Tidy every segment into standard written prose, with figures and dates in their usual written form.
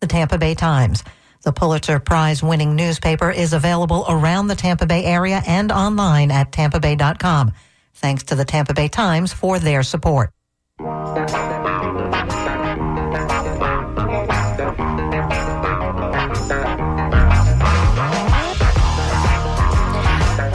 The Tampa Bay Times. The Pulitzer Prize-winning newspaper is available around the Tampa Bay area and online at tampabay.com. Thanks to the Tampa Bay Times for their support.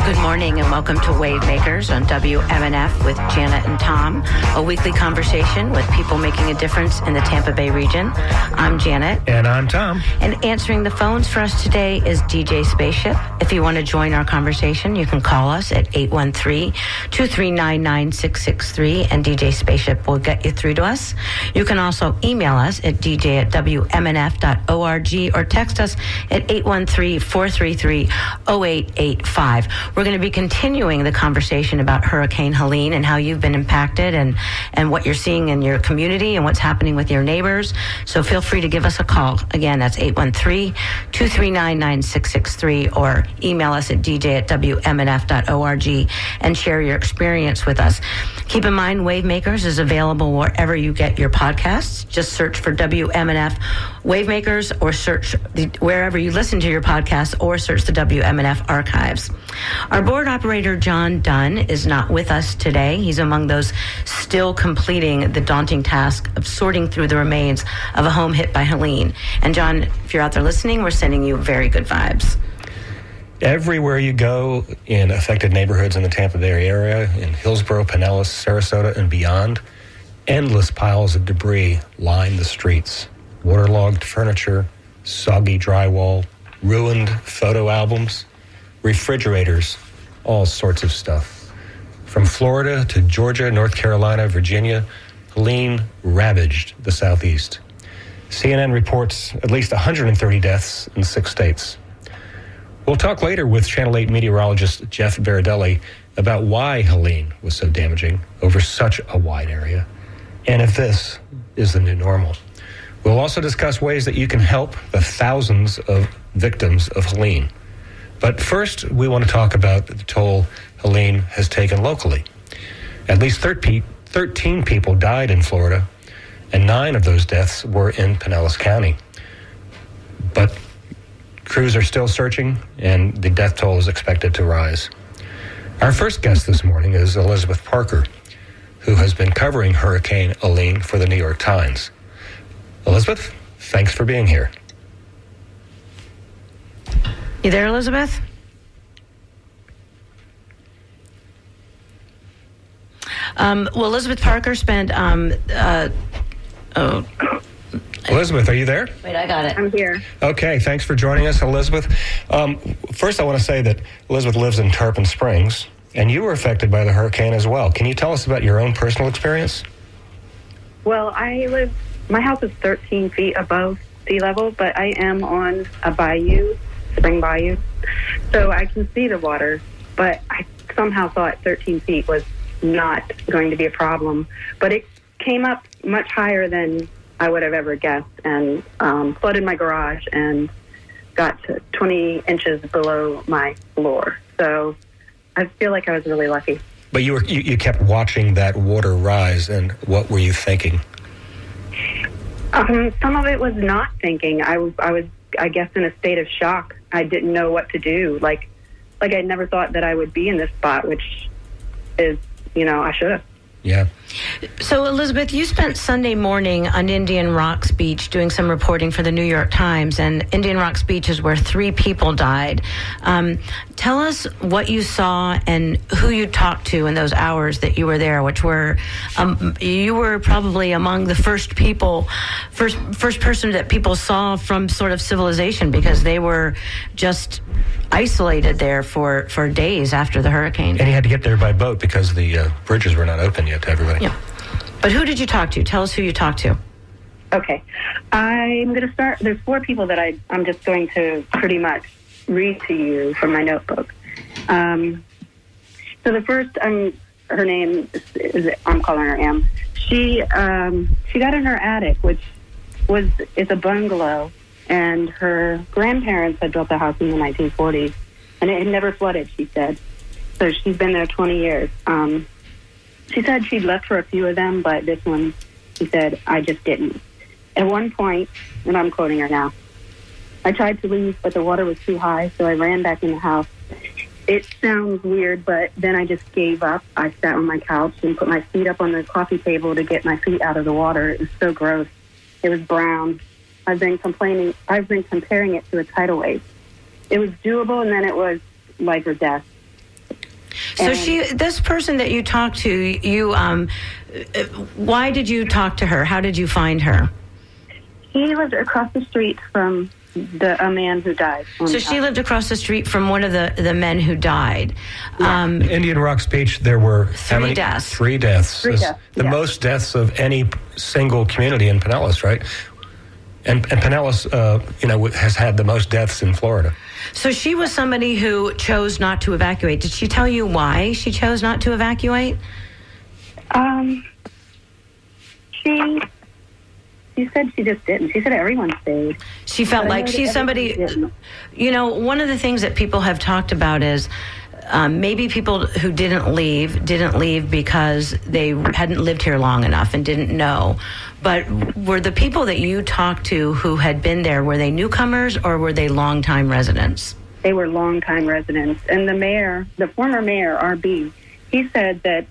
Good morning and welcome to Wavemakers on WMNF with Janet and Tom, a weekly conversation with people making a difference in the Tampa Bay region. I'm Janet. And I'm Tom. And answering the phones for us today is DJ Spaceship. If you want to join our conversation, you can call us at 813-239-9663 and DJ Spaceship will get you through to us. You can also email us at dj@wmnf.org or text us at 813-433-0885. We're going to be continuing the conversation about Hurricane Helene and how you've been impacted and what you're seeing in your community and what's happening with your neighbors. So feel free to give us a call. Again, that's 813-239-9663 or email us at dj@wmnf.org and share your experience with us. Keep in mind, Wavemakers is available wherever you get your podcasts. Just search for WMNF Wavemakers or search wherever you listen to your podcasts or search the WMNF archives. Our board operator, John Dunn, is not with us today. He's among those still completing the daunting task of sorting through the remains of a home hit by Helene. And John, if you're out there listening, we're sending you very good vibes. Everywhere you go in affected neighborhoods in the Tampa Bay area, in Hillsborough, Pinellas, Sarasota, and beyond, endless piles of debris line the streets. Waterlogged furniture, soggy drywall, ruined photo albums, refrigerators, all sorts of stuff. From Florida to Georgia, North Carolina, Virginia, Helene ravaged the Southeast. CNN reports at least 130 deaths in 6 states. We'll talk later with Channel 8 meteorologist Jeff Baradelli about why Helene was so damaging over such a wide area, and if this is the new normal. We'll also discuss ways that you can help the thousands of victims of Helene. But first, we want to talk about the toll Helene has taken locally. At least 13 people died in Florida, and 9 of those deaths were in Pinellas County. But crews are still searching, and the death toll is expected to rise. Our first guest this morning is Elizabeth Parker, who has been covering Hurricane Helene for the New York Times. Elizabeth, thanks for being here. You there, Elizabeth? Well, Elizabeth Parker spent... Elizabeth, are you there? Wait, I got it. I'm here. Okay, thanks for joining us, Elizabeth. First, I want to say that Elizabeth lives in Tarpon Springs, and you were affected by the hurricane as well. Can you tell us about your own personal experience? Well, my house is 13 feet above sea level, but I am on a bayou, spring bayou, so I can see the water, but I somehow thought 13 feet was not going to be a problem, but it came up much higher than I would have ever guessed and flooded my garage and got to 20 inches below my floor. So I feel like I was really lucky. But you kept watching that water rise, and what were you thinking? Some of it was not thinking. I was, I guess, in a state of shock. I didn't know what to do. Like I never thought that I would be in this spot, which is, I should have. Yeah. So, Elizabeth, you spent Sunday morning on Indian Rocks Beach doing some reporting for the New York Times, and Indian Rocks Beach is where 3 people died. Tell us what you saw and who you talked to in those hours that you were there, which were, you were probably among the first person that people saw from sort of civilization, because they were just isolated there for days after the hurricane. And he had to get there by boat because the bridges were not open yet to everybody. Yeah. But who did you talk to? Tell us who you talked to. Okay. I'm going to start. There's 4 people that I'm just going to pretty much read to you from my notebook. So the first, her name is, I'm calling her M. She got in her attic, which is a bungalow, and her grandparents had built the house in the 1940s, and it had never flooded, she said. So she's been there 20 years. She said she'd left for a few of them, but this one, she said, I just didn't. At one point, and I'm quoting her now, I tried to leave, but the water was too high, so I ran back in the house. It sounds weird, but then I just gave up. I sat on my couch and put my feet up on the coffee table to get my feet out of the water. It was so gross. It was brown. I've been comparing it to a tidal wave. It was doable, and then it was life or death. So this person that you talked to, you, why did you talk to her? How did you find her? He lived across the street from a man who died. So she lived across the street from one of the men who died. Yeah. Indian Rocks Beach, there were three deaths. Three deaths. The most deaths of any single community in Pinellas, right? And Pinellas, has had the most deaths in Florida. So she was somebody who chose not to evacuate. Did she tell you why she chose not to evacuate? She said she just didn't. She said everyone stayed. She felt like she's somebody, one of the things that people have talked about is maybe people who didn't leave because they hadn't lived here long enough and didn't know. But were the people that you talked to who had been there, were they newcomers or were they longtime residents? They were longtime residents. And the former mayor, R.B., he said that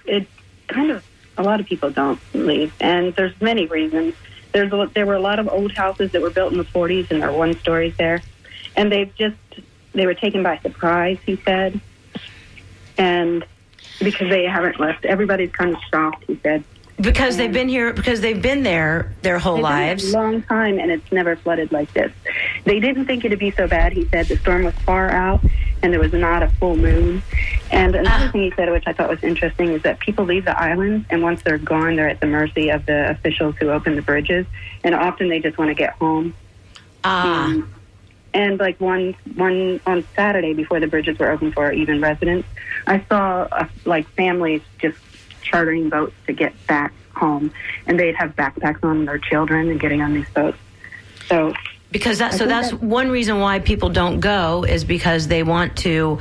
it kind of, a lot of people don't leave. And there's many reasons. There were a lot of old houses that were built in the 40s and they're one-stories there. And they were taken by surprise, he said. And because they haven't left. Everybody's kind of shocked, he said. Because they've been here, because they've been there their whole lives. Been a long time, and it's never flooded like this. They didn't think it'd be so bad, he said. The storm was far out, and there was not a full moon. And another thing he said, which I thought was interesting, is that people leave the islands, and once they're gone, they're at the mercy of the officials who open the bridges, and often they just want to get home. And like one on Saturday before the bridges were open for even residents, I saw families just chartering boats to get back home, and they'd have backpacks on their children and getting on these boats. So that's one reason why people don't go, is because they don't want to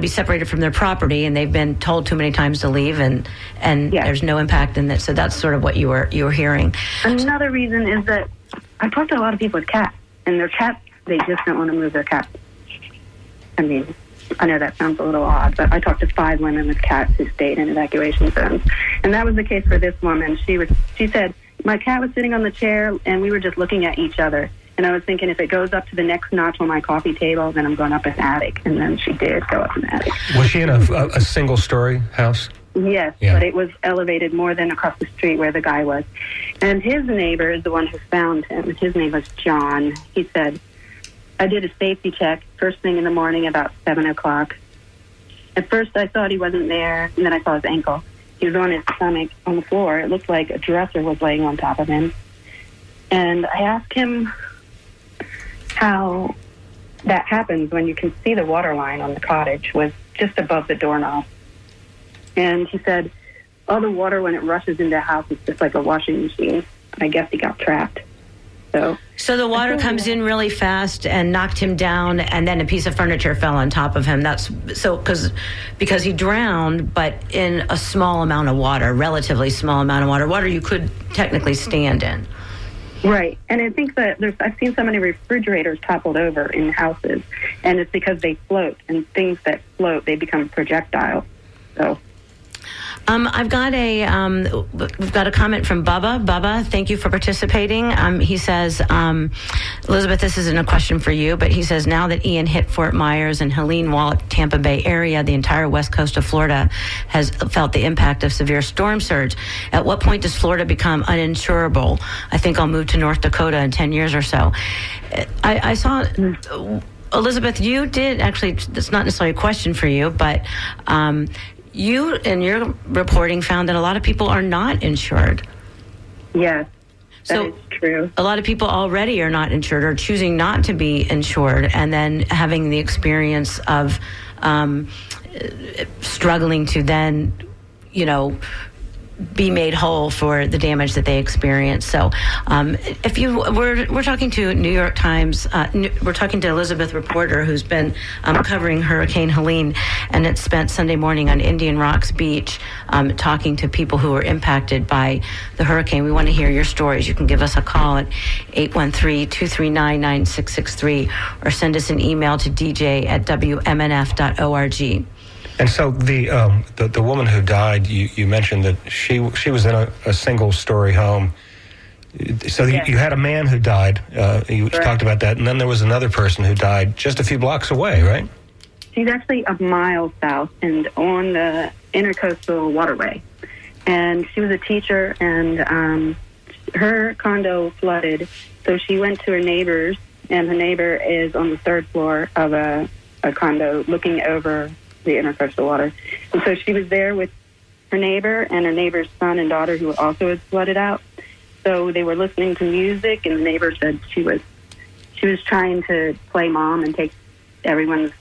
be separated from their property, and they've been told too many times to leave, and there's no impact in that. So that's sort of what you were hearing. Another reason is that I talked to a lot of people with cats, and their cats, they just don't want to move their cats. I mean, I know that sounds a little odd, but I talked to 5 women with cats who stayed in evacuation zones. And that was the case for this woman. She said, my cat was sitting on the chair, and we were just looking at each other. And I was thinking, if it goes up to the next notch on my coffee table, then I'm going up an attic. And then she did go up an attic. Was she in a single-story house? Yes, yeah. But it was elevated more than across the street where the guy was. And his neighbor is the one who found him. His name was John. He said, I did a safety check first thing in the morning about 7 o'clock. At first I thought he wasn't there, and then I saw his ankle. He was on his stomach on the floor. It looked like a dresser was laying on top of him. And I asked him how that happens when you can see the water line on the cottage was just above the doorknob. And he said, all the water when it rushes into the house is just like a washing machine. I guess he got trapped. So the water comes in really fast and knocked him down, and then a piece of furniture fell on top of him. That's so because he drowned, but in a small amount of water, relatively small amount of water you could technically stand in. Right, and I think that I've seen so many refrigerators toppled over in houses, and it's because they float, and things that float, they become projectiles. So. We've got a comment from Bubba. Bubba, thank you for participating. He says, Elizabeth, this isn't a question for you, but he says, now that Ian hit Fort Myers and Helene while at Tampa Bay area, the entire west coast of Florida has felt the impact of severe storm surge. At what point does Florida become uninsurable? I think I'll move to North Dakota in 10 years or so. I saw... Elizabeth, you did actually, it's not necessarily a question for you, but you, in your reporting, found that a lot of people are not insured. Yes, that is true. A lot of people already are not insured or choosing not to be insured, and then having the experience of struggling to then, be made whole for the damage that they experienced. So we're talking to New York Times, we're talking to Elizabeth Reporter, who's been covering Hurricane Helene, and it spent Sunday morning on Indian Rocks Beach talking to people who were impacted by the hurricane. We want to hear your stories. You can give us a call at 813-239-9663 or send us an email to dj@wmnf.org. And so the woman who died, you mentioned that she was in a single-story home. So you had a man who died. You talked about that. And then there was another person who died just a few blocks away, right? She's actually a mile south and on the Intercoastal Waterway. And she was a teacher, and her condo flooded. So she went to her neighbor's, and her neighbor is on the third floor of a condo looking over the Intercoastal water. And so she was there with her neighbor and her neighbor's son and daughter, who also had flooded out. So they were listening to music, and the neighbor said she was trying to play mom and take everyone's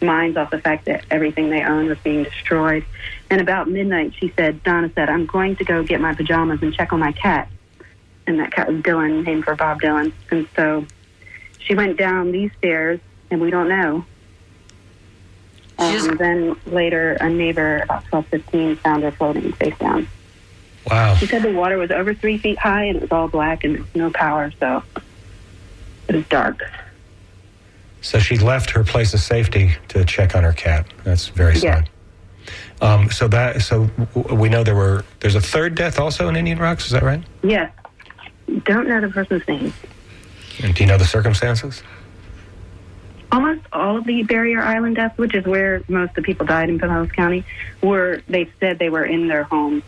minds off the fact that everything they own was being destroyed. And about midnight, Donna said, I'm going to go get my pajamas and check on my cat. And that cat was Dylan, named for Bob Dylan. And so she went down these stairs, and we don't know. And then later, a neighbor about 12:15 found her floating face down. Wow. She said the water was over 3 feet high, and it was all black, and there was no power, so it was dark. So she left her place of safety to check on her cat. That's very sad. Yeah. So we know there's a third death also in Indian Rocks. Is that right? Yes. Don't know the person's name. And do you know the circumstances? Almost all of the Barrier Island deaths, which is where most of the people died in Pinellas County, they said they were in their homes.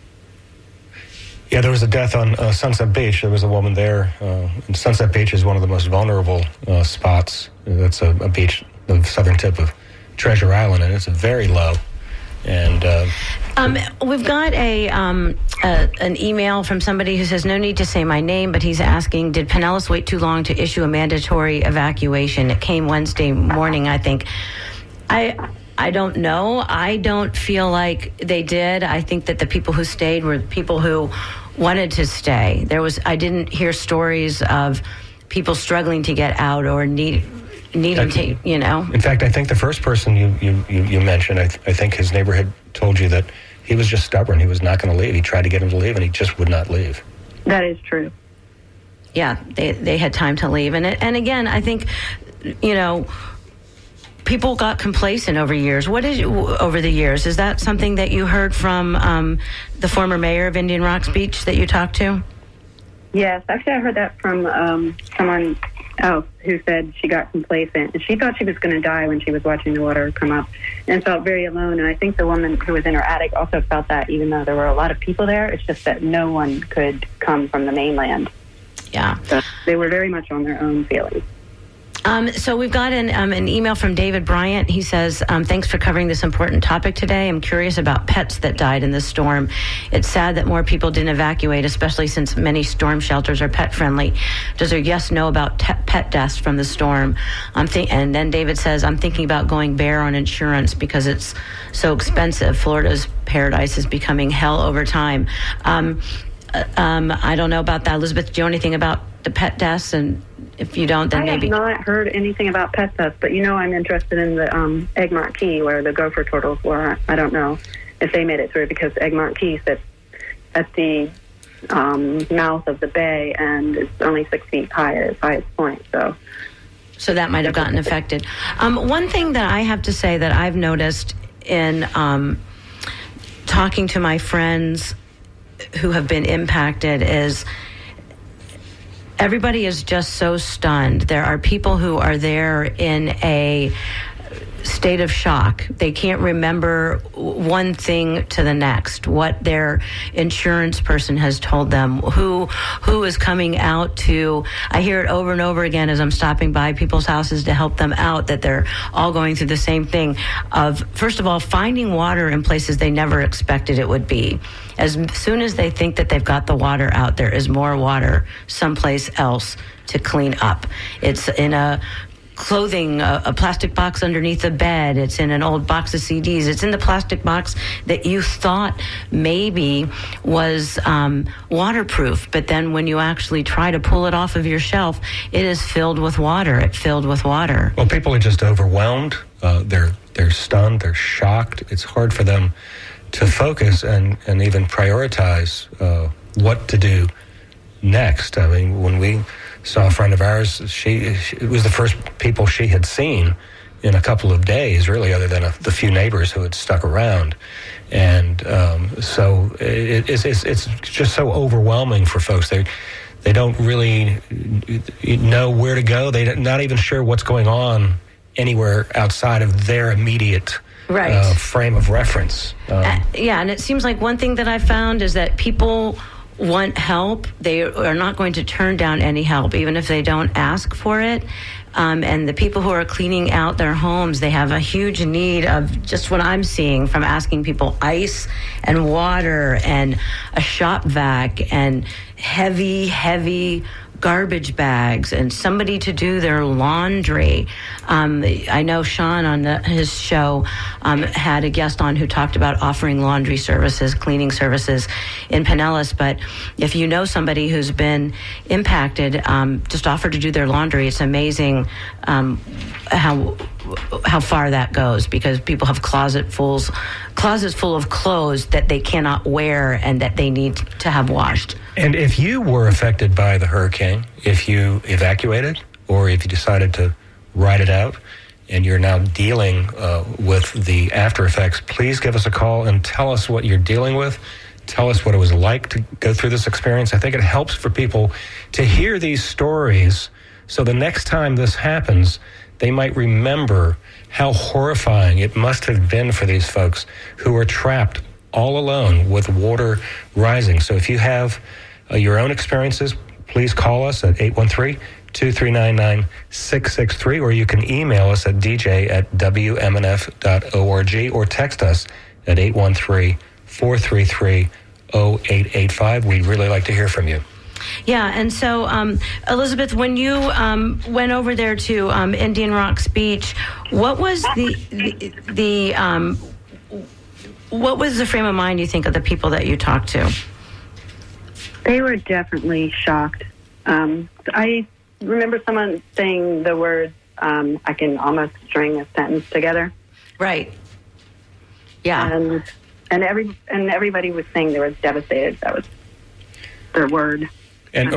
Yeah, there was a death on Sunset Beach. There was a woman there. And Sunset Beach is one of the most vulnerable spots. That's a beach, the southern tip of Treasure Island, and it's very low. And we've got an email from somebody who says, no need to say my name, but he's asking, did Pinellas wait too long to issue a mandatory evacuation? It came Wednesday morning, I think. I don't know. I don't feel like they did. I think that the people who stayed were people who wanted to stay. I didn't hear stories of people struggling to get out or needing to, In fact, I think the first person you mentioned, I think his neighbor had told you that he was just stubborn. He was not going to leave. He tried to get him to leave, and he just would not leave. That is true. Yeah, they had time to leave. And again, I think, people got complacent over the years. Is that something that you heard from the former mayor of Indian Rocks Beach that you talked to? Yes, actually I heard that from someone else who said she got complacent. And she thought she was going to die when she was watching the water come up and felt very alone. And I think the woman who was in her attic also felt that, even though there were a lot of people there. It's just that no one could come from the mainland. Yeah. So they were very much on their own feelings. So we've got an email from David Bryant. He says, thanks for covering this important topic today. I'm curious about pets that died in this storm. It's sad that more people didn't evacuate, especially since many storm shelters are pet friendly. Does your guest know about pet deaths from the storm? And then David says, I'm thinking about going bare on insurance because it's so expensive. Florida's paradise is becoming hell over time. I don't know about that. Elizabeth, do you know anything about the pet deaths? And if you don't, then maybe... I have not heard anything about pet deaths, but I'm interested in the Egmont Key where the gopher turtles were. I don't know if they made it through because Egmont Key sits at the mouth of the bay and it's only 6 feet high at its highest point. So that might have gotten affected. One thing that I have to say that I've noticed in talking to my friends who have been impacted is everybody is just so stunned. There are people who are there in a state of shock. They can't remember one thing to the next, what their insurance person has told them, who is coming out to. I hear it over and over again as I'm stopping by people's houses to help them out, that they're all going through the same thing of, first of all, finding water in places they never expected it would be. As soon as they think that they've got the water out, there is more water someplace else to clean up. It's in a clothing, a plastic box underneath the bed. It's in an old box of CDs. It's in the plastic box that you thought maybe was waterproof, but then when you actually try to pull it off of your shelf, it is filled with water. It's filled with water. Well, people are just overwhelmed. They're stunned. They're shocked. It's hard for them to focus and even prioritize what to do next. I mean, when we saw a friend of ours, it was the first people she had seen in a couple of days, really, other than the few neighbors who had stuck around. And so it's just so overwhelming for folks. They don't really know where to go. They're not even sure what's going on anywhere outside of their immediate frame of reference. Yeah, and it seems like one thing that I found is that people want help. They are not going to turn down any help, even if they don't ask for it. And the people who are cleaning out their homes, they have a huge need of just what I'm seeing from asking people ice and water and a shop vac and heavy garbage bags and somebody to do their laundry. I know Sean on his show had a guest on who talked about offering laundry services, cleaning services in Pinellas. But if you know somebody who's been impacted, just offer to do their laundry. It's amazing how far that goes, because people have closets full of clothes that they cannot wear and that they need to have washed. And if you were affected by the hurricane, if you evacuated or if you decided to ride it out and you're now dealing with the after effects, please give us a call and tell us what you're dealing with. Tell us what it was like to go through this experience. I think it helps for people to hear these stories, so the next time this happens, they might remember how horrifying it must have been for these folks who are trapped all alone with water rising. So if you have your own experiences, please call us at 813-2399-663, or you can email us at dj@wmnf.org, or text us at 813-433-0885. We'd really like to hear from you. Yeah, and so, Elizabeth, when you went over there to Indian Rocks Beach, what was what was the frame of mind, you think, of the people that you talked to? They were definitely shocked. I remember someone saying the words, I can almost string a sentence together. Right. Yeah. And everybody was saying they were devastated. That was their word. And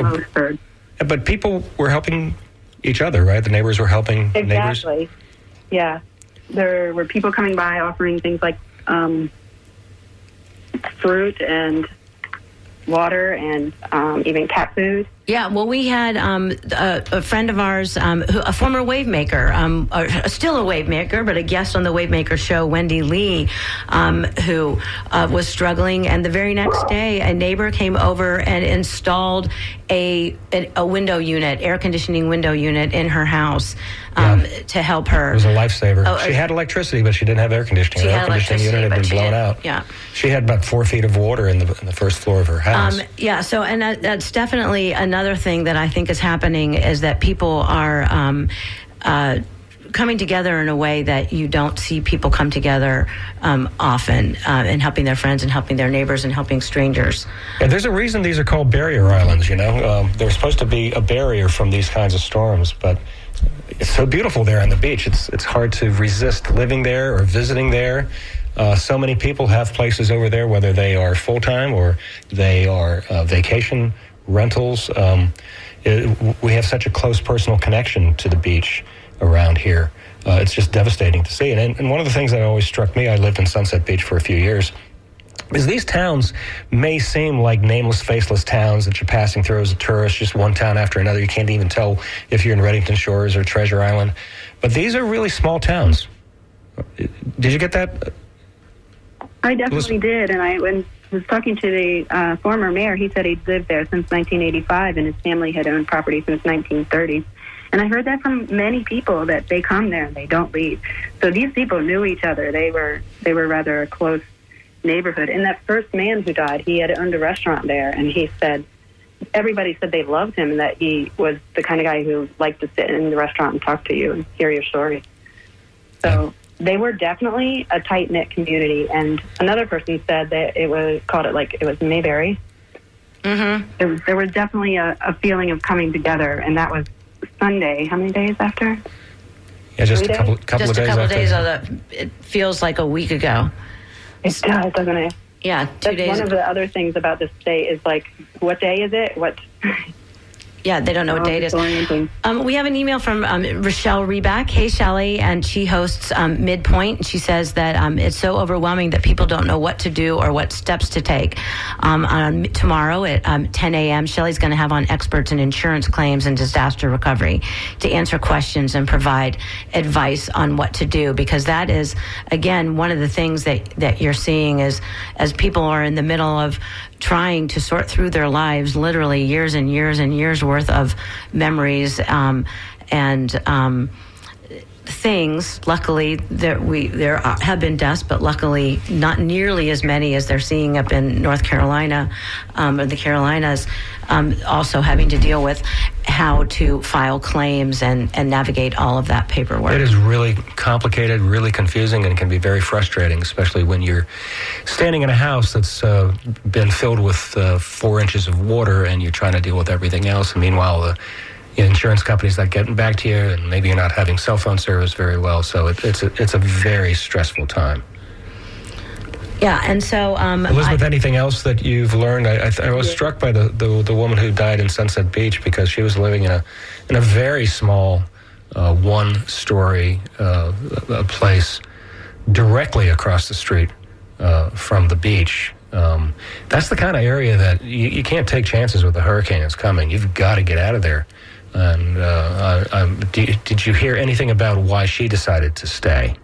but people were helping each other, right? The neighbors were helping neighbors. Exactly. Yeah. There were people coming by offering things like fruit and water and even cat food. Yeah, well, we had a friend of ours, a former Wavemaker, still a Wavemaker, but a guest on the Wavemaker show, Wendy Lee, who was struggling. And the very next day, a neighbor came over and installed a window unit, air conditioning window unit in her house to help her. It was a lifesaver. She had electricity, but she didn't have air conditioning. Her air conditioning unit had been blown out. Yeah. She had about 4 feet of water in the first floor of her house. So, and that's definitely another thing that I think is happening, is that people are coming together in a way that you don't see people come together often, and helping their friends and helping their neighbors and helping strangers. And there's a reason these are called barrier islands, you know. There's supposed to be a barrier from these kinds of storms, but it's so beautiful there on the beach. It's hard to resist living there or visiting there. So many people have places over there, whether they are full-time or they are vacation rentals. We have such a close personal connection to the beach around here. It's just devastating to see. And one of the things that always struck me, I lived in Sunset Beach for a few years, is these towns may seem like nameless, faceless towns that you're passing through as a tourist, just one town after another. You can't even tell if you're in Reddington Shores or Treasure Island. But these are really small towns. Did you get that? I definitely did. And I was talking to the former mayor. He said he'd lived there since 1985, and his family had owned property since 1930. And I heard that from many people, that they come there and they don't leave. So these people knew each other. They were rather a close neighborhood. And that first man who died, he had owned a restaurant there, and he said everybody said they loved him and that he was the kind of guy who liked to sit in the restaurant and talk to you and hear your story. So they were definitely a tight-knit community. And another person said that it was Mayberry. Mm-hmm. There was definitely a feeling of coming together, and that was Sunday. How many days after? Yeah, just a couple just of days a couple after. days. It feels like a week ago. It does, doesn't it? Yeah, 2 That's days. one of the other things about this state is like, what day is it? What? Yeah, they don't know what date it is. We have an email from Rochelle Reback. Hey, Shelley, and she hosts Midpoint. And she says that it's so overwhelming that people don't know what to do or what steps to take. On tomorrow at 10 a.m., Shelley's going to have on experts in insurance claims and disaster recovery to answer questions and provide advice on what to do, because that is, again, one of the things that you're seeing is as people are in the middle of trying to sort through their lives, literally years and years and years worth of memories and things. Luckily, there have been deaths, but luckily not nearly as many as they're seeing up in North Carolina or the Carolinas, also having to deal with how to file claims and navigate all of that paperwork. It is really complicated, really confusing, and can be very frustrating, especially when you're standing in a house that's been filled with 4 inches of water and you're trying to deal with everything else. And meanwhile, the insurance company's not getting back to you, and maybe you're not having cell phone service very well. So it's a very stressful time. Yeah, and so Elizabeth, anything else that you've learned? I was struck by the woman who died in Sunset Beach because she was living in a very small one-story place directly across the street from the beach. That's the kind of area that you can't take chances with the hurricane that's coming. You've got to get out of there. And did you hear anything about why she decided to stay?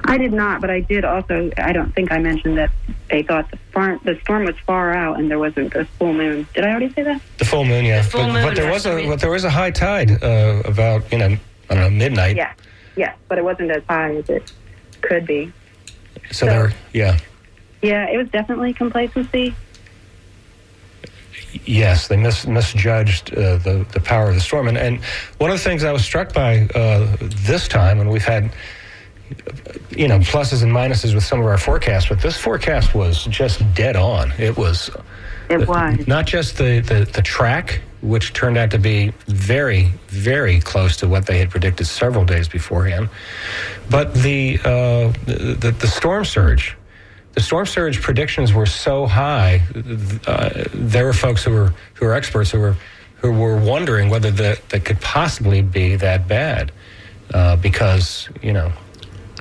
I did not, but I did also. I don't think I mentioned that they thought the storm was far out and there wasn't a full moon. Did I already say that? The full moon, yeah. But there was a high tide about I don't know, midnight. Yeah, but it wasn't as high as it could be. So there, yeah. Yeah, it was definitely complacency. Yes, they misjudged the power of the storm, and one of the things I was struck by this time, and we've had pluses and minuses with some of our forecasts, but this forecast was just dead on. It was not just the track, which turned out to be very, very close to what they had predicted several days beforehand, but the storm surge. The storm surge predictions were so high. There were folks who were experts who were wondering whether that could possibly be that bad, because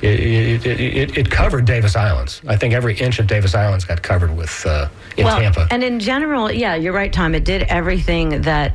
it covered Davis Islands. I think every inch of Davis Islands got covered with in Tampa. And in general, yeah, you're right, Tom. It did everything that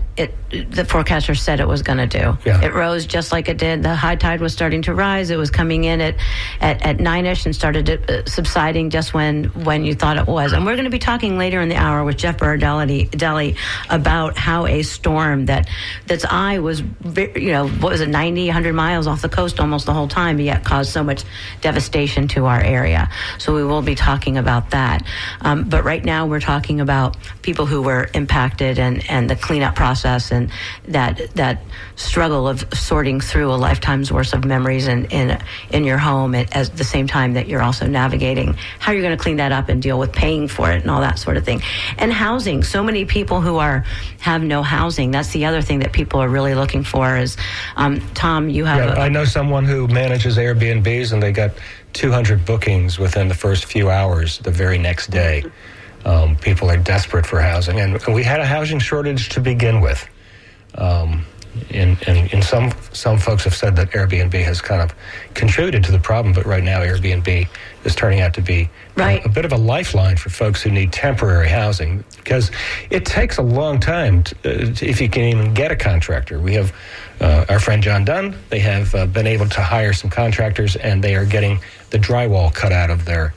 the forecaster said it was going to do. Yeah. It rose just like it did. The high tide was starting to rise. It was coming in at 9ish and started subsiding just when you thought it was. And we're going to be talking later in the hour with Jeff Berardelli about how a storm that's eye was, what was it, 90, 100 miles off the coast almost the whole time, yet caused so much devastation to our area. So we will be talking about that. But right now we're talking about people who were impacted and the cleanup process and that struggle of sorting through a lifetime's worth of memories in your home at the same time that you're also navigating how you're going to clean that up and deal with paying for it and all that sort of thing. And housing. So many people who have no housing. That's the other thing that people are really looking for is, Tom, you have... I know someone who manages Airbnbs, and they got 200 bookings within the first few hours the very next day. People are desperate for housing, and we had a housing shortage to begin with. And some folks have said that Airbnb has kind of contributed to the problem, but right now Airbnb is turning out to be a bit of a lifeline for folks who need temporary housing, because it takes a long time if you can even get a contractor. We have our friend John Dunn. They have been able to hire some contractors, and they are getting the drywall cut out of their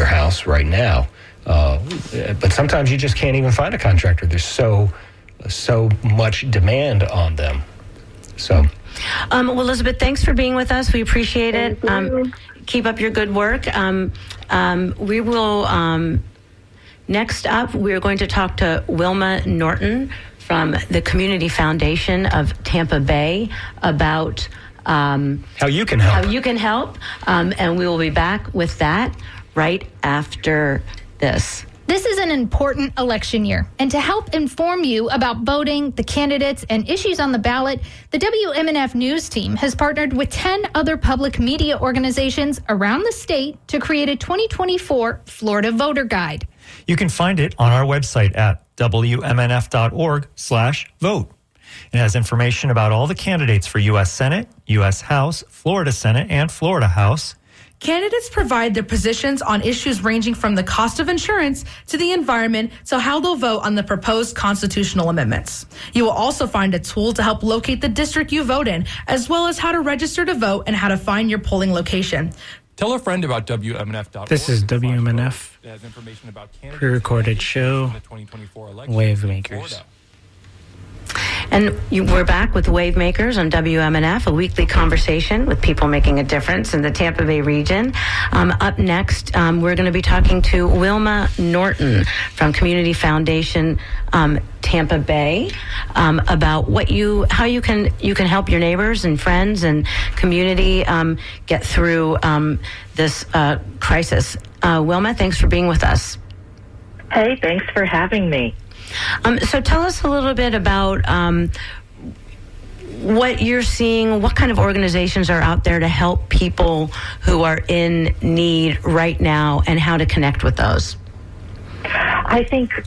house right now. But sometimes you just can't even find a contractor. There's so much demand on them. So, well, Elizabeth, thanks for being with us. We appreciate it. Keep up your good work. We will Next up, we're going to talk to Wilma Norton from the Community Foundation of Tampa Bay about how you can help. And we will be back with that right after this. This is an important election year, and to help inform you about voting, the candidates, and issues on the ballot, the WMNF News team has partnered with 10 other public media organizations around the state to create a 2024 Florida Voter Guide. You can find it on our website at wmnf.org/vote. It has information about all the candidates for U.S. Senate, U.S. House, Florida Senate, and Florida House. Candidates provide their positions on issues ranging from the cost of insurance to the environment to how they'll vote on the proposed constitutional amendments. You will also find a tool to help locate the district you vote in, as well as how to register to vote and how to find your polling location. Tell a friend about WMNF.org. This is WMNF, pre-recorded show, Wavemakers. And we're back with Wavemakers on WMNF, a weekly conversation with people making a difference in the Tampa Bay region. Up next, we're going to be talking to Wilma Norton from Community Foundation Tampa Bay about how you can help your neighbors and friends and community get through this crisis. Wilma, thanks for being with us. Hey, thanks for having me. So tell us a little bit about what you're seeing, what kind of organizations are out there to help people who are in need right now, and how to connect with those. I think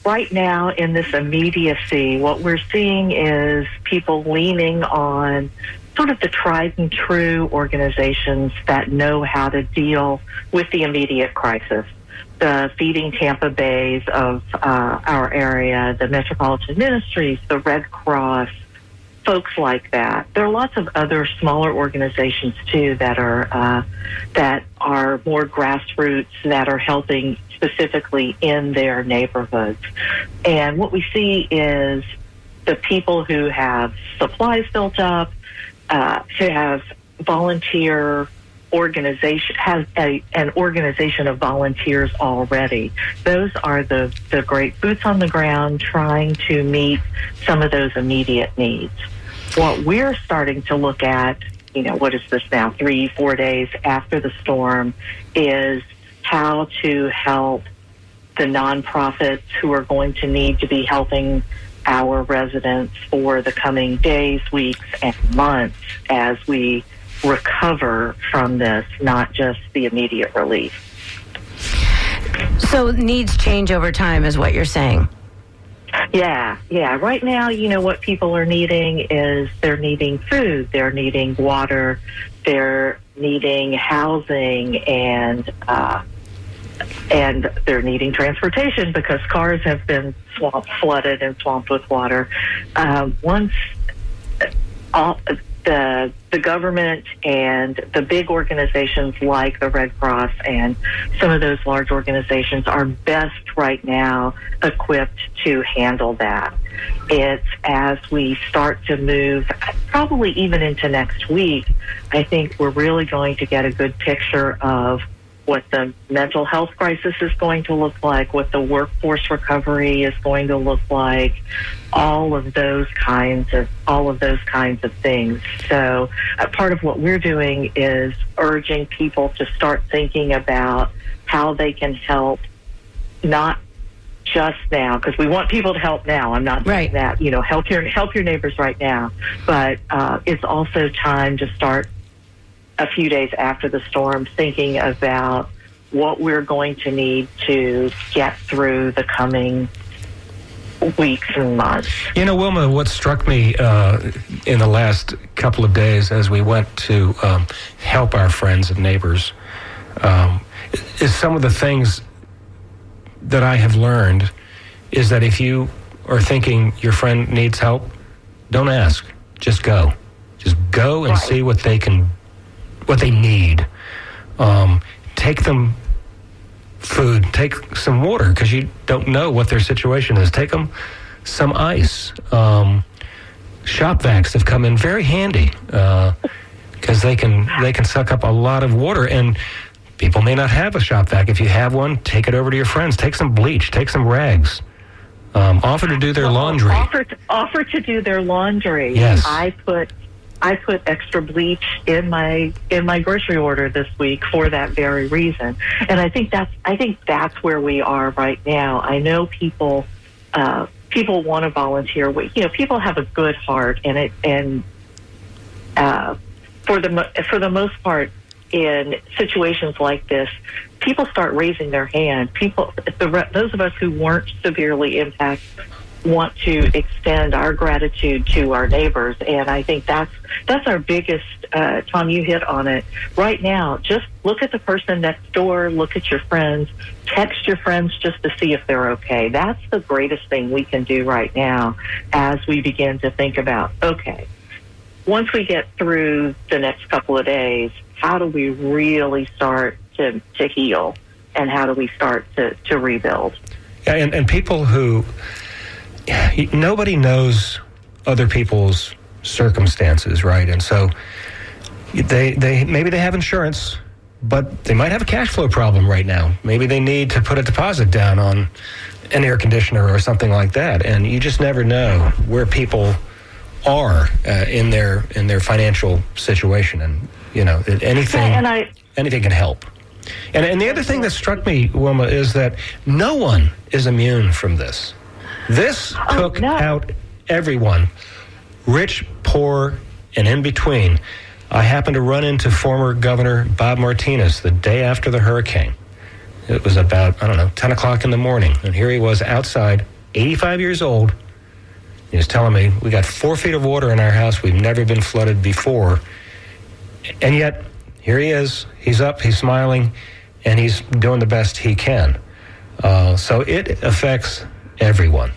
right now in this immediacy, what we're seeing is people leaning on sort of the tried and true organizations that know how to deal with the immediate crisis. The Feeding Tampa Bays of our area, the Metropolitan Ministries, the Red Cross, folks like that. There are lots of other smaller organizations too that are more grassroots, that are helping specifically in their neighborhoods. And what we see is the people who have supplies built up, who have volunteer organization, has an organization of volunteers already. Those are the great boots on the ground trying to meet some of those immediate needs. What we're starting to look at, what is this now, 3-4 days after the storm, is how to help the nonprofits who are going to need to be helping our residents for the coming days, weeks, and months as we recover from this, not just the immediate relief. So needs change over time is what you're saying. Yeah. Right now, what people are needing is they're needing food, they're needing water, they're needing housing, and they're needing transportation because cars have been flooded and swamped with water. Once the government and the big organizations like the Red Cross and some of those large organizations are best right now equipped to handle that. It's as we start to move, probably even into next week, I think we're really going to get a good picture of what the mental health crisis is going to look like, what the workforce recovery is going to look like, all of those kinds of things. So part of what we're doing is urging people to start thinking about how they can help, not just now, because we want people to help now. I'm not saying that, help your neighbors right now, but it's also time to start a few days after the storm thinking about what we're going to need to get through the coming weeks and months. Wilma, what struck me in the last couple of days as we went to help our friends and neighbors is some of the things that I have learned is that if you are thinking your friend needs help, don't ask. Just go. Just go and see what they need. Take them food, take some water, because you don't know what their situation is. Take them some ice. Shop vacs have come in very handy because they can suck up a lot of water, and People may not have a shop vac. If you have one, take it over to your friends. Take some bleach. Take some rags. Offer to do their laundry. Offer to do their laundry. Yes. I put extra bleach in my grocery order this week for that very reason. And I think that's where we are right now. I know people want to volunteer. People have a good heart, and for the most part, in situations like this, people start raising their hand. Those of us who weren't severely impacted want to extend our gratitude to our neighbors, and I think that's our biggest. Tom, you hit on it right now. Just look at the person next door. Look at your friends. Text your friends just to see if they're okay. That's the greatest thing we can do right now as we begin to think about, okay, once we get through the next couple of days, how do we really start to heal, and how do we start to rebuild? Yeah, and people who, nobody knows other people's circumstances, right? And so they maybe they have insurance, but they might have a cash flow problem right now. Maybe they need to put a deposit down on an air conditioner or something like that, and you just never know where people are in their financial situation, and anything can help. And the other thing that struck me, Wilma, is that no one is immune from this. This took out everyone, rich, poor, and in between. I happened to run into former Governor Bob Martinez the day after the hurricane. It was about, 10 o'clock in the morning, and here he was outside, 85 years old. He was telling me, we got 4 feet of water in our house. We've never been flooded before. And yet, here he is. He's up, he's smiling, and he's doing the best he can. So it affects everyone.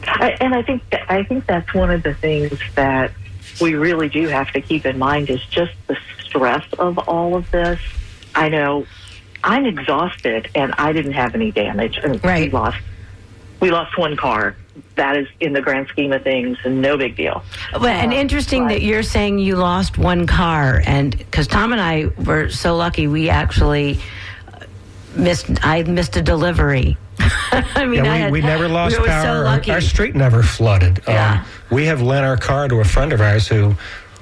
I think that's one of the things that we really do have to keep in mind is just the stress of all of this. I know I'm exhausted, and I didn't have any damage. Right. We lost one car. That is, in the grand scheme of things, no big deal. And interesting that you're saying you lost one car, and because Tom and I were so lucky, we actually missed a delivery. We never lost we were power. So lucky. Our street never flooded. Yeah. We have lent our car to a friend of ours who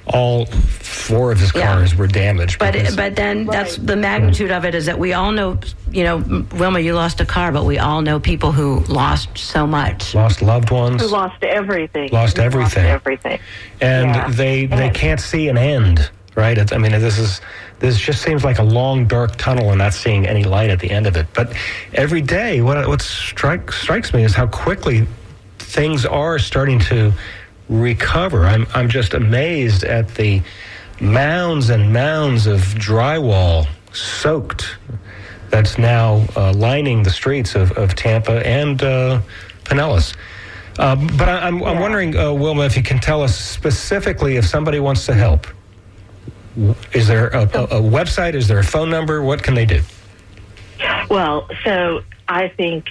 all 4 of his cars were damaged. But then that's the magnitude of it, is that we all know, Wilma, you lost a car, but we all know people who lost so much. Lost loved ones. Who lost everything. Lost everything. And they can't see an end, right? This just seems like a long, dark tunnel and not seeing any light at the end of it. But every day, what strikes me is how quickly things are starting to recover. I'm just amazed at the mounds and mounds of drywall soaked that's now lining the streets of Tampa and Pinellas. But I'm wondering, Wilma, if you can tell us specifically if somebody wants to help. Is there a website? Is there a phone number? What can they do? Well, so I think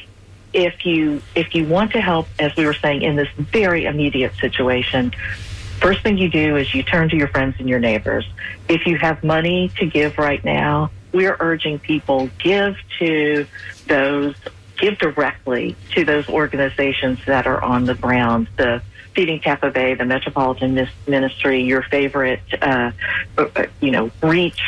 if you want to help, as we were saying, in this very immediate situation, first thing you do is you turn to your friends and your neighbors. If you have money to give right now, we're urging people give directly to those organizations that are on the ground. The Feeding Tampa Bay, the Metropolitan Ministry, your favorite, Reach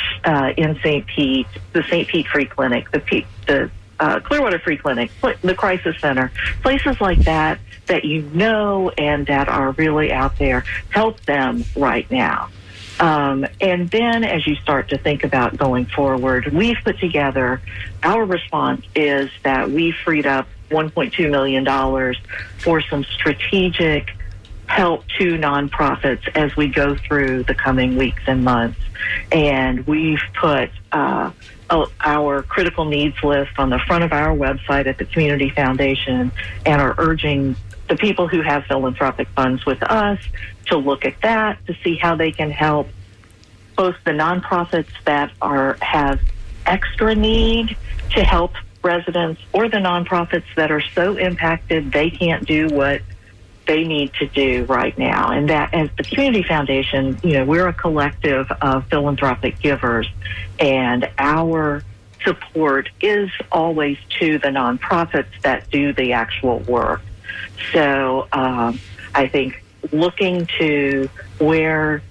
in St. Pete, the St. Pete Free Clinic, the Clearwater Free Clinic, the Crisis Center, places like that and that are really out there. Help them right now. And then as you start to think about going forward, we've put together, our response is that we freed up $1.2 million for some strategic help to nonprofits as we go through the coming weeks and months. And we've put our critical needs list on the front of our website at the Community Foundation and are urging the people who have philanthropic funds with us to look at that to see how they can help both the nonprofits that have extra need to help residents or the nonprofits that are so impacted they can't do what they need to do right now. And that, as the Community Foundation, we're a collective of philanthropic givers, and our support is always to the nonprofits that do the actual work. So I think looking to where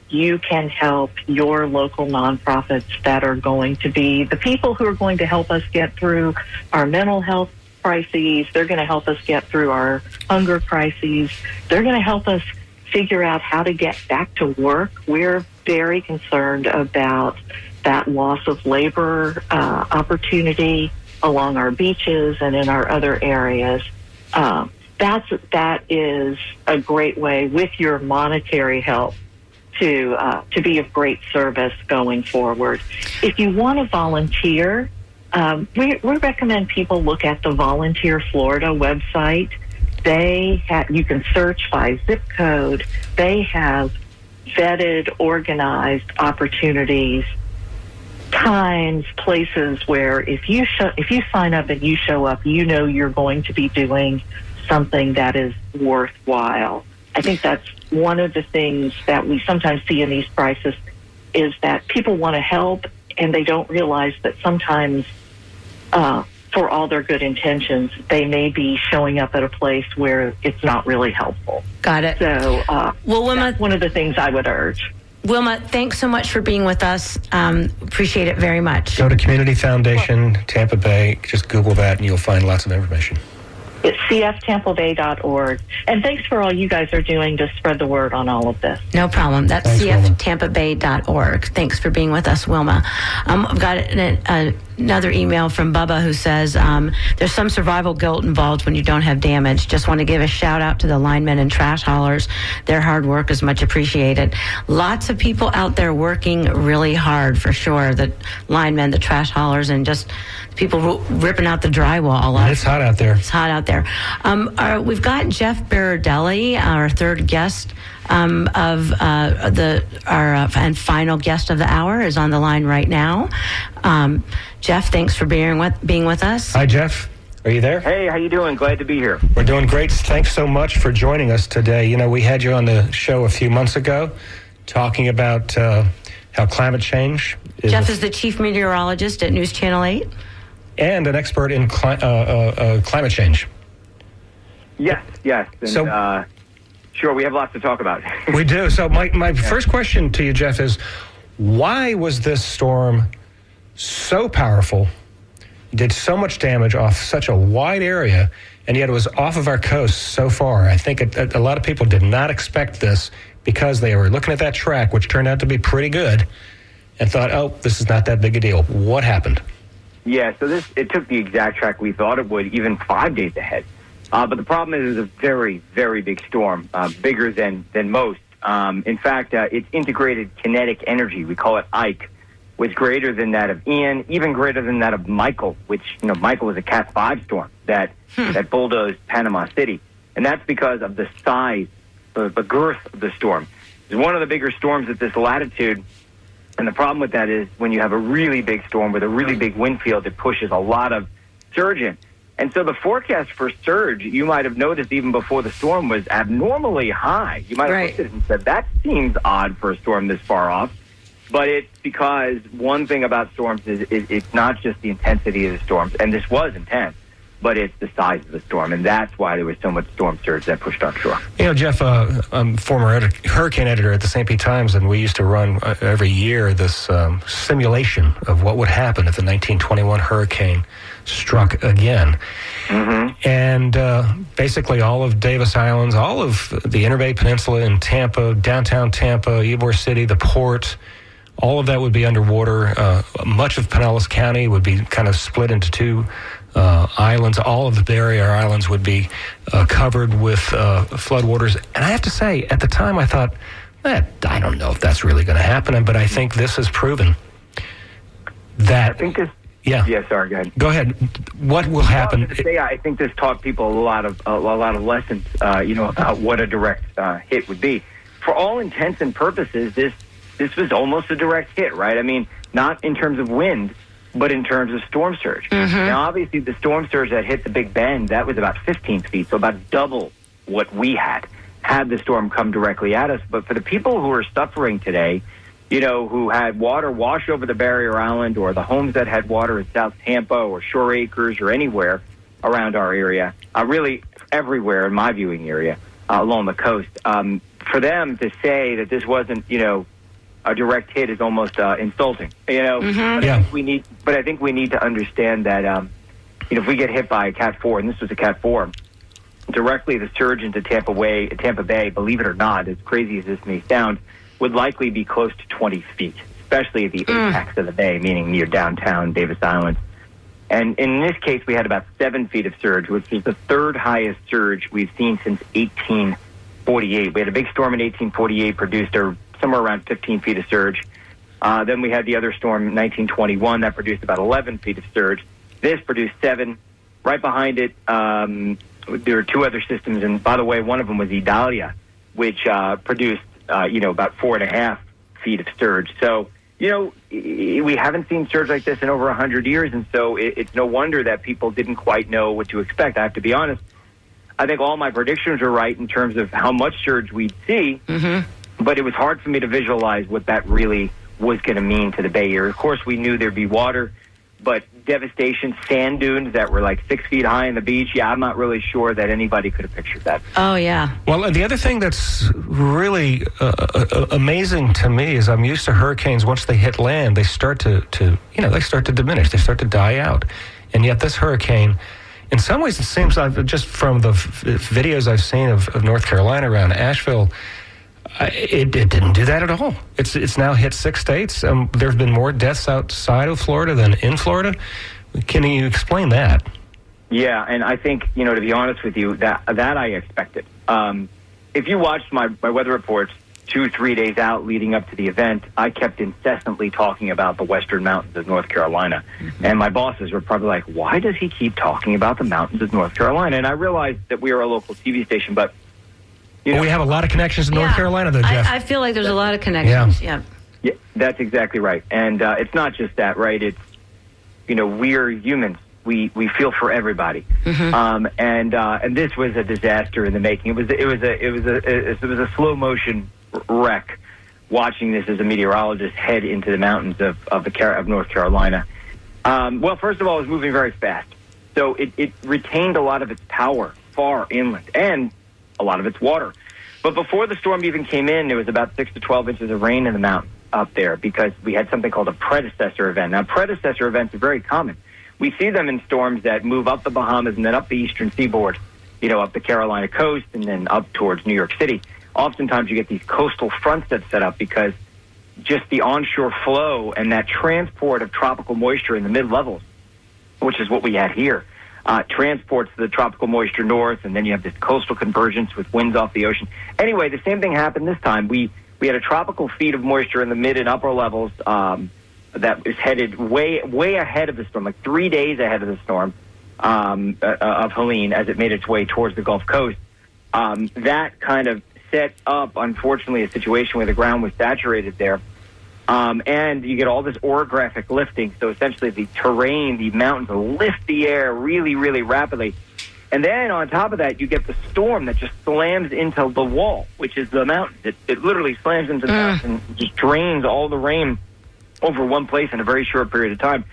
you can help your local nonprofits that are going to be the people who are going to help us get through our mental health crises. They're going to help us get through our hunger crises. They're going to help us figure out how to get back to work. We're very concerned about that loss of labor opportunity along our beaches and in our other areas. That is a great way, with your monetary help, to be of great service going forward. If you want to volunteer, we recommend people look at the Volunteer Florida website. You can search by zip code. They have vetted, organized opportunities, times, places where if you sign up and you show up, you're going to be doing something that is worthwhile. I think that's one of the things that we sometimes see in these crises, is that people want to help and they don't realize that sometimes for all their good intentions, they may be showing up at a place where it's not really helpful. Got it. So Wilma, that's one of the things I would urge. Wilma, thanks so much for being with us. Appreciate it very much. Go to Community Foundation, Tampa Bay. Just Google that and you'll find lots of information. It's cftampabay.org. And thanks for all you guys are doing to spread the word on all of this. No problem. That's cftampabay.org. Thanks for being with us, Wilma. I've got another email from Bubba who says, there's some survival guilt involved when you don't have damage. Just want to give a shout out to the linemen and trash haulers. Their hard work is much appreciated. Lots of people out there working really hard, for sure. The linemen, the trash haulers, and just people ripping out the drywall. It's hot out there. It's hot out there. We've got Jeff Berardelli, our third guest and final guest of the hour, is on the line right now. Jeff, thanks for being with us. Hi, Jeff. Are you there? Hey, how you doing? Glad to be here. We're doing great. Thanks so much for joining us today. We had you on the show a few months ago talking about how climate change is... Jeff is the chief meteorologist at News Channel 8. And an expert in climate change. Yes. And, sure, we have lots to talk about. We do. So my first question to you, Jeff, is why was this storm so powerful, did so much damage off such a wide area, and yet it was off of our coast so far? I think a lot of people did not expect this because they were looking at that track, which turned out to be pretty good, and thought, oh, this is not that big a deal. What happened? Yeah, so it took the exact track we thought it would, even 5 days ahead. But the problem is it's a very, very big storm, bigger than most. In fact, its integrated kinetic energy, we call it Ike, was greater than that of Ian, even greater than that of Michael, which, Michael was a Cat 5 storm that bulldozed Panama City. And that's because of the size, the girth of the storm. It's one of the bigger storms at this latitude. And the problem with that is when you have a really big storm with a really big wind field, it pushes a lot of surge in. And so the forecast for surge, you might have noticed even before the storm, was abnormally high. You might have looked at it and said, that seems odd for a storm this far off. But it's because one thing about storms is it's not just the intensity of the storms, and this was intense, but it's the size of the storm, and that's why there was so much storm surge that pushed offshore. Jeff, I'm former hurricane editor at the St. Pete Times, and we used to run every year this simulation of what would happen if the 1921 hurricane struck again. Mm-hmm. And basically all of Davis Islands, all of the Inner Bay Peninsula in Tampa, downtown Tampa, Ybor City, the port, all of that would be underwater. Much of Pinellas County would be kind of split into two islands. All of the barrier islands would be covered with floodwaters. And I have to say, at the time I thought, I don't know if that's really going to happen, but I think this has proven that... I think this... Yeah. Yeah, sorry, go ahead. Go ahead. What will happen? I think this taught people a lot of lessons, about what a direct hit would be. For all intents and purposes, this was almost a direct hit, right? I mean, not in terms of wind, but in terms of storm surge. Mm-hmm. Now, obviously, the storm surge that hit the Big Bend, that was about 15 feet, so about double what we had the storm come directly at us. But for the people who are suffering today, who had water wash over the barrier island, or the homes that had water in South Tampa or Shore Acres or anywhere around our area, really everywhere in my viewing area along the coast, for them to say that this wasn't, a direct hit is almost insulting. Mm-hmm. But I think we need to understand that if we get hit by a Cat 4, and this was a Cat 4, directly the surge into Tampa Bay, believe it or not, as crazy as this may sound, would likely be close to 20 feet, especially at the apex of the bay, meaning near downtown Davis Island. And in this case, we had about 7 feet of surge, which is the third highest surge we've seen since 1848. We had a big storm in 1848, produced somewhere around 15 feet of surge. Then we had the other storm in 1921 that produced about 11 feet of surge. This produced 7. Right behind it, there are 2 other systems, and by the way, one of them was Idalia, which produced about 4.5 feet of surge. So, we haven't seen surge like this in over 100 years, and so it's no wonder that people didn't quite know what to expect. I have to be honest. I think all my predictions were right in terms of how much surge we'd see, but it was hard for me to visualize what that really was going to mean to the Bay Area. Of course, we knew there'd be water, but devastation, sand dunes that were like 6 feet high on the beach, I'm not really sure that anybody could have pictured that. Oh, yeah. Well, the other thing that's really amazing to me is I'm used to hurricanes. Once they hit land, they start to they start to diminish. They start to die out. And yet this hurricane, in some ways, it seems just from the videos I've seen of North Carolina around Asheville, it didn't do that at all. It's now hit 6 states. There have been more deaths outside of Florida than in Florida. Can you explain that? Yeah, and I think, to be honest with you, that I expected. If you watched my weather reports 2-3 days out leading up to the event, I kept incessantly talking about the western mountains of North Carolina. Mm-hmm. And my bosses were probably like, why does he keep talking about the mountains of North Carolina? And I realized that we are a local TV station, but we have a lot of connections in North Carolina, though, Jeff. I feel like there's a lot of connections. Yeah, that's exactly right. And it's not just that, right? It's, we're humans. We feel for everybody. Mm-hmm. And this was a disaster in the making. It was a slow motion wreck. Watching this as a meteorologist head into the mountains of North Carolina. Well, first of all, it was moving very fast, so it retained a lot of its power far inland and a lot of its water. But before the storm even came in, there was about 6 to 12 inches of rain in the mountain up there because we had something called a predecessor event. Now, predecessor events are very common. We see them in storms that move up the Bahamas and then up the eastern seaboard, up the Carolina coast and then up towards New York City. Oftentimes you get these coastal fronts that set up because just the onshore flow and that transport of tropical moisture in the mid-levels, which is what we had here, transports the tropical moisture north, and then you have this coastal convergence with winds off the ocean. Anyway, the same thing happened this time. We had a tropical feed of moisture in the mid and upper levels that is headed way ahead of the storm, like 3 days ahead of the storm of Helene as it made its way towards the Gulf Coast. That kind of set up, unfortunately, a situation where the ground was saturated there. And you get all this orographic lifting. So essentially the terrain, the mountains will lift the air really, really rapidly. And then on top of that, you get the storm that just slams into the wall, which is the mountain. It literally slams into the mountain and just drains all the rain over one place in a very short period of time.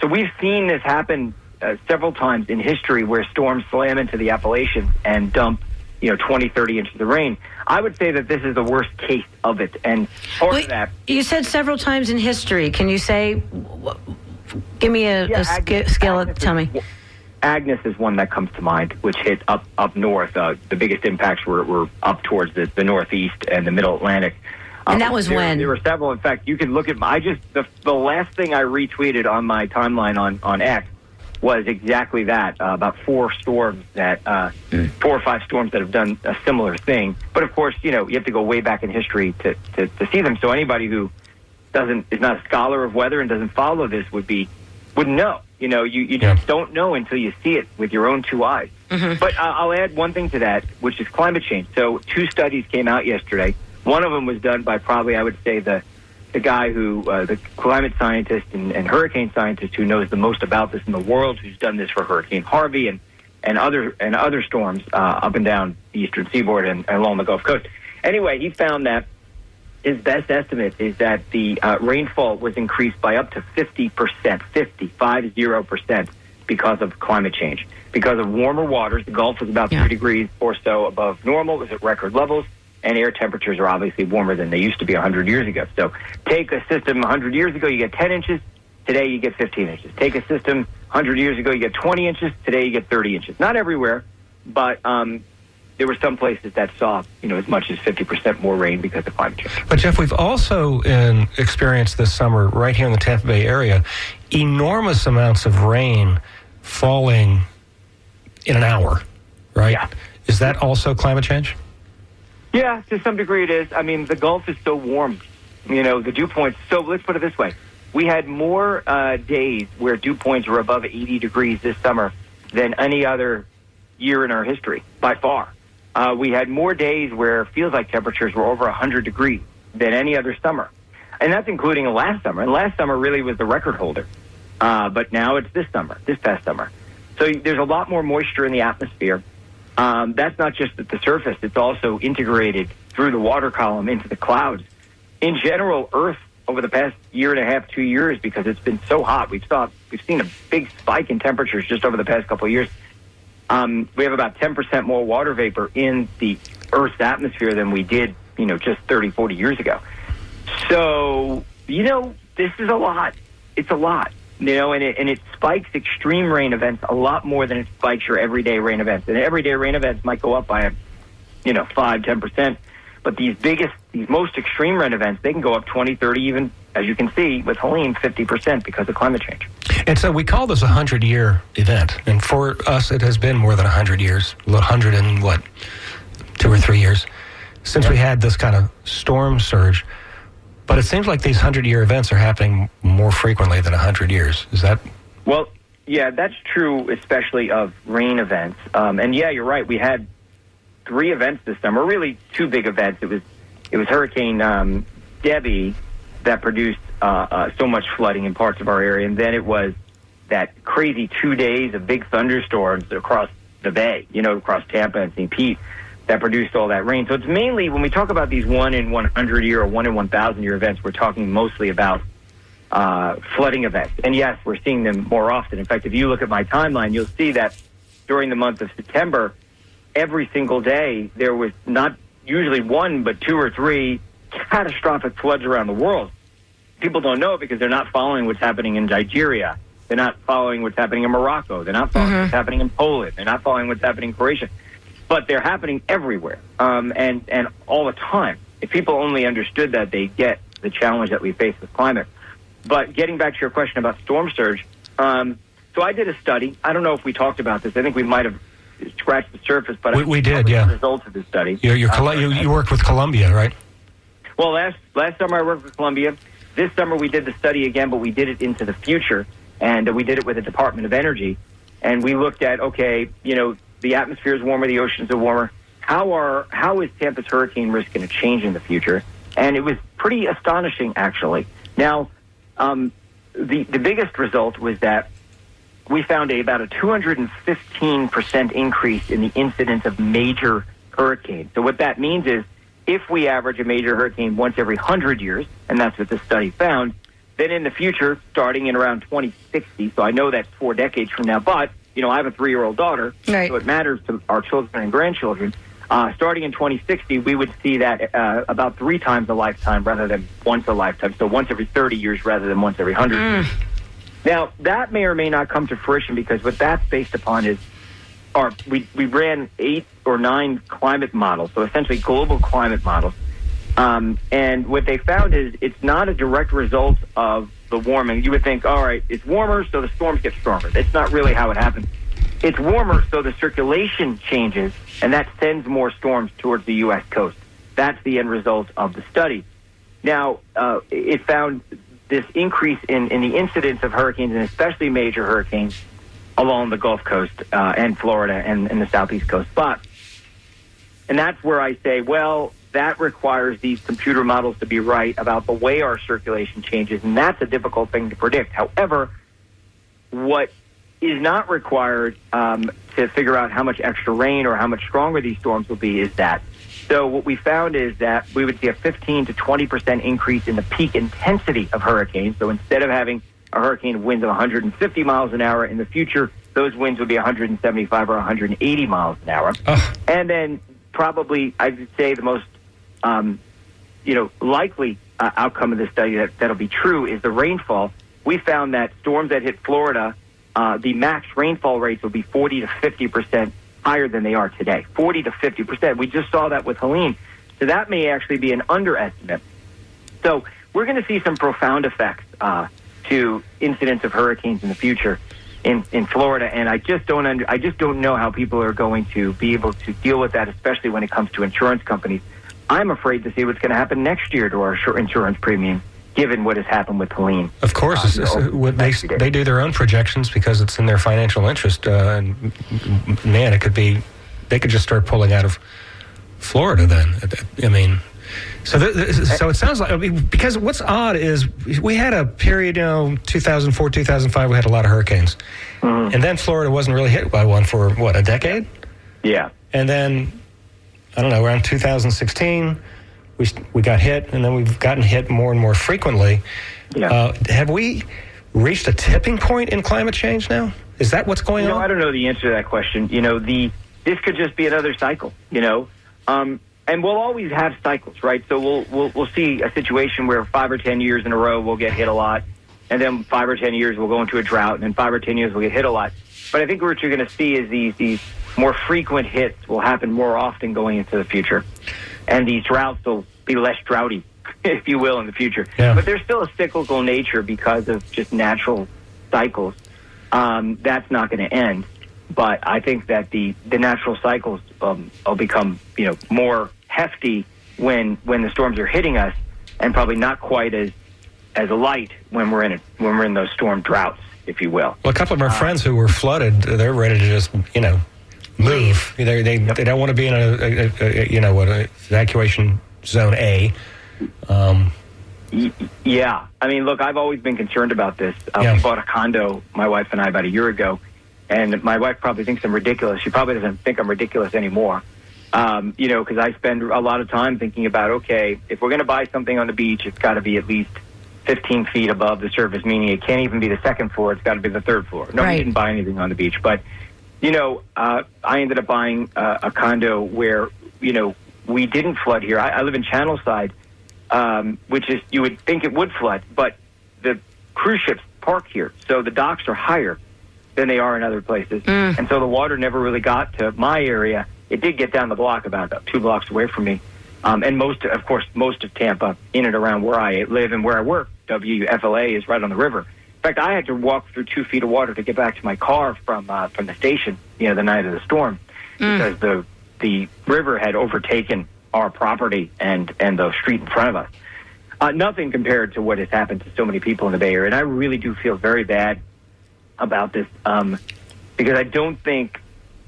So we've seen this happen several times in history where storms slam into the Appalachians and dump 20, 30 inches of rain. I would say that this is the worst case of it. And part of that... You said several times in history. Can you say, give me a scale, tell me. Agnes is one that comes to mind, which hit up north. The biggest impacts were up towards the northeast and the middle Atlantic. And that was when? There were several. In fact, you can look at... The last thing I retweeted on my timeline on X was exactly that, about 4 storms 4 or 5 storms that have done a similar thing. But of course, you have to go way back in history to see them. So anybody who is not a scholar of weather and doesn't follow this wouldn't know. You just don't know until you see it with your own 2 eyes. Mm-hmm. But I'll add one thing to that, which is climate change. So 2 studies came out yesterday. One of them was done by probably, I would say, the guy who, the climate scientist and hurricane scientist who knows the most about this in the world, who's done this for Hurricane Harvey. And and other storms up and down the eastern seaboard and along the Gulf Coast. Anyway, he found that his best estimate is that the rainfall was increased by up to 50%, 50% because of climate change. Because of warmer waters, the Gulf was about 3 degrees or so above normal. It was at record levels, and air temperatures are obviously warmer than they used to be 100 years ago. So take a system 100 years ago, you get 10 inches. Today, you get 15 inches. Take a system 100 years ago, you get 20 inches. Today, you get 30 inches. Not everywhere, but there were some places that saw, as much as 50% more rain because of climate change. But, Jeff, we've also experienced this summer right here in the Tampa Bay area enormous amounts of rain falling in an hour, right? Yeah. Is that also climate change? Yeah, to some degree it is. I mean, the Gulf is so warm. The dew points. So let's put it this way. We had more days where dew points were above 80 degrees this summer than any other year in our history, by far. We had more days where it feels like temperatures were over 100 degrees than any other summer. And that's including last summer. And last summer really was the record holder. But now it's this past summer. So there's a lot more moisture in the atmosphere. That's not just at the surface. It's also integrated through the water column into the clouds. In general, Earth, over the past year and a half, 2 years, because it's been so hot, we've seen a big spike in temperatures just over the past couple of years. We have about 10% more water vapor in the Earth's atmosphere than we did, just 30, 40 years ago. So, this is a lot. It's a lot, and it spikes extreme rain events a lot more than it spikes your everyday rain events. And everyday rain events might go up by, 5, 10%. But these most extreme rain events, they can go up 20, 30, even, as you can see, with Helene, 50% because of climate change. And so we call this a 100-year event. And for us, it has been more than 100 years, 100 and 2 or 3 years, since we had this kind of storm surge. But it seems like these 100-year events are happening more frequently than 100 years. Is that? Well, yeah, that's true, especially of rain events. And yeah, you're right. We had 3 events this summer, really 2 big events. It was Hurricane Debbie that produced so much flooding in parts of our area, and then it was that crazy 2 days of big thunderstorms across the bay, across Tampa and St. Pete, that produced all that rain. So it's mainly, when we talk about these 1 in 100 year or 1 in 1,000 year events, we're talking mostly about flooding events. And yes, we're seeing them more often. In fact, if you look at my timeline, you'll see that during the month of September, every single day, there was not usually 1, but 2 or 3 catastrophic floods around the world. People don't know it because they're not following what's happening in Nigeria. They're not following what's happening in Morocco. They're not following what's happening in Poland. They're not following what's happening in Croatia. But they're happening everywhere, and all the time. If people only understood that, they get the challenge that we face with climate. But getting back to your question about storm surge, so I did a study. I don't know if we talked about this. I think we might have scratched the surface, but we did, yeah. The results of this study. You worked with Columbia, right? Well, last summer I worked with Columbia. This summer we did the study again, but we did it into the future, and we did it with the Department of Energy, and we looked at the atmosphere is warmer, the oceans are warmer. How is Tampa's hurricane risk going to change in the future? And it was pretty astonishing, actually. Now, the biggest result was that we found about a 215% increase in the incidence of major hurricanes. So what that means is, if we average a major hurricane once every 100 years, and that's what the study found, then in the future, starting in around 2060, so I know that's 4 decades from now, but I have a 3-year-old daughter, right. So it matters to our children and grandchildren. Starting in 2060, we would see that about 3 times a lifetime rather than once a lifetime. So once every 30 years rather than once every 100 years. Now, that may or may not come to fruition because what that's based upon is we ran 8 or 9 climate models, so essentially global climate models. And what they found is it's not a direct result of the warming. You would think, all right, it's warmer, so the storms get stronger. That's not really how it happens. It's warmer, so the circulation changes, and that sends more storms towards the U.S. coast. That's the end result of the study. Now, it found this increase in the incidence of hurricanes, and especially major hurricanes, along the Gulf Coast and Florida and the Southeast Coast. And that's where I say, well, that requires these computer models to be right about the way our circulation changes, and that's a difficult thing to predict. However, what is not required to figure out how much extra rain or how much stronger these storms will be is that. So what we found is that we would see a 15 to 20% increase in the peak intensity of hurricanes. So instead of having a hurricane winds of 150 miles an hour in the future, those winds would be 175 or 180 miles an hour. Oh. And then probably, I would say, the most likely outcome of this study that'll be true is the rainfall. We found that storms that hit Florida, the max rainfall rates will be 40 to 50% higher than they are today. 40 to 50%. We just saw that with Helene. So that may actually be an underestimate. So we're going to see some profound effects to incidents of hurricanes in the future in Florida, and I just don't know how people are going to be able to deal with that, especially when it comes to insurance companies. I'm afraid to see what's going to happen next year to our insurance premium, given what has happened with Helene. Of course, they do their own projections because it's in their financial interest. And man, they could just start pulling out of Florida then. I mean, so it sounds like, because what's odd is we had a period, 2004, 2005, we had a lot of hurricanes. Mm-hmm. And then Florida wasn't really hit by one for, a decade? Yeah. And then, I don't know, around 2016, we got hit, and then we've gotten hit more and more frequently. Yeah. Have we reached a tipping point in climate change now? Is that what's going on? I don't know the answer to that question. This could just be another cycle, and we'll always have cycles, right? So we'll see a situation where 5 or 10 years in a row we'll get hit a lot, and then 5 or 10 years we'll go into a drought, and then 5 or 10 years we'll get hit a lot. But I think what you're going to see is these more frequent hits will happen more often going into the future. And these droughts will be less droughty, if you will, in the future. Yeah. But there's still a cyclical nature because of just natural cycles. That's not going to end. But I think that the natural cycles will become, more hefty when the storms are hitting us, and probably not quite as light when we're in those storm droughts, if you will. Well, a couple of our friends who were flooded, they're ready to just, move. They don't want to be in an evacuation zone A. Yeah. I mean, look, I've always been concerned about this. We bought a condo, my wife and I, about a year ago, and my wife probably thinks I'm ridiculous. She probably doesn't think I'm ridiculous anymore, because I spend a lot of time thinking about, okay, if we're going to buy something on the beach, it's got to be at least 15 feet above the surface, meaning it can't even be the second floor. It's got to be the third floor. Nobody didn't buy anything on the beach, but I ended up buying a condo where, we didn't flood here. I live in Channelside, which is, you would think it would flood, but the cruise ships park here. So the docks are higher than they are in other places. And so the water never really got to my area. It did get down the block about 2 blocks away from me. And most of Tampa, in and around where I live and where I work, WFLA is right on the river. In fact, I had to walk through 2 feet of water to get back to my car from the station, the night of the storm, because the river had overtaken our property and the street in front of us. Nothing compared to what has happened to so many people in the Bay Area, and I really do feel very bad about this because I don't think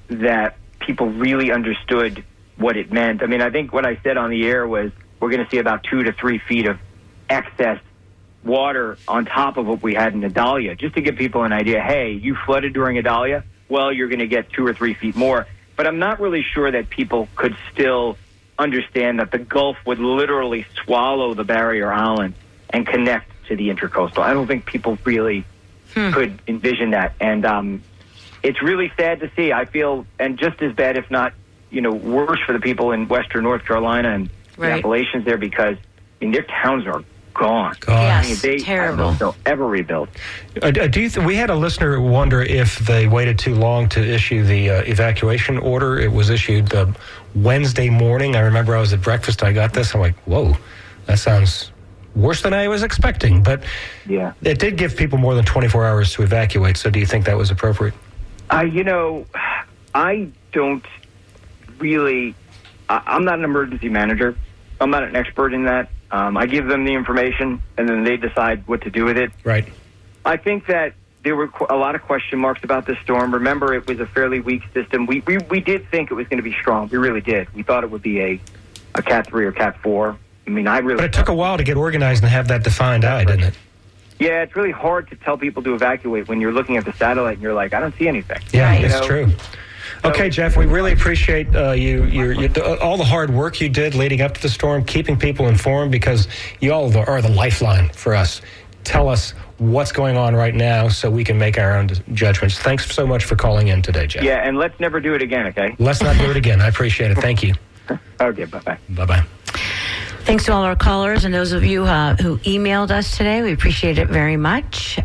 that people really understood what it meant. I mean, I think what I said on the air was we're going to see about 2 to 3 feet of excess water on top of what we had in Idalia, just to give people an idea. Hey, you flooded during Idalia? Well, you're going to get 2 or 3 feet more. But I'm not really sure that people could still understand that the Gulf would literally swallow the barrier island and connect to the intercoastal. I don't think people really could envision that. And it's really sad to see. I feel, and just as bad, if not, worse for the people in western North Carolina and the Appalachians there, because, their towns are gone. Yes, they terrible. They'll ever rebuild. We had a listener wonder if they waited too long to issue the evacuation order. It was issued the Wednesday morning. I remember I was at breakfast. I got this. I'm like, whoa, that sounds worse than I was expecting. But it did give people more than 24 hours to evacuate. So do you think that was appropriate? I don't really. I'm not an emergency manager. I'm not an expert in that. I give them the information, and then they decide what to do with it. Right. I think that there were a lot of question marks about this storm. Remember, it was a fairly weak system. We did think it was going to be strong. We really did. We thought it would be a Cat 3 or Cat 4. But it took a while to get organized and have that defined eye, didn't it? Yeah, it's really hard to tell people to evacuate when you're looking at the satellite and you're like, I don't see anything. Yeah, it's true. Okay, Jeff, we really appreciate all the hard work you did leading up to the storm, keeping people informed, because you all are the lifeline for us. Tell us what's going on right now so we can make our own judgments. Thanks so much for calling in today, Jeff. Yeah, and let's never do it again, okay? Let's not do it again. I appreciate it. Thank you. Okay, bye-bye. Bye-bye. Thanks to all our callers and those of you who emailed us today. We appreciate it very much.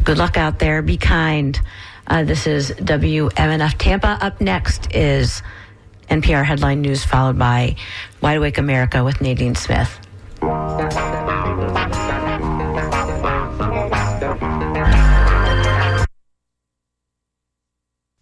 Good luck out there. Be kind. This is WMNF Tampa. Up next is NPR Headline News, followed by Wide Awake America with Nadine Smith.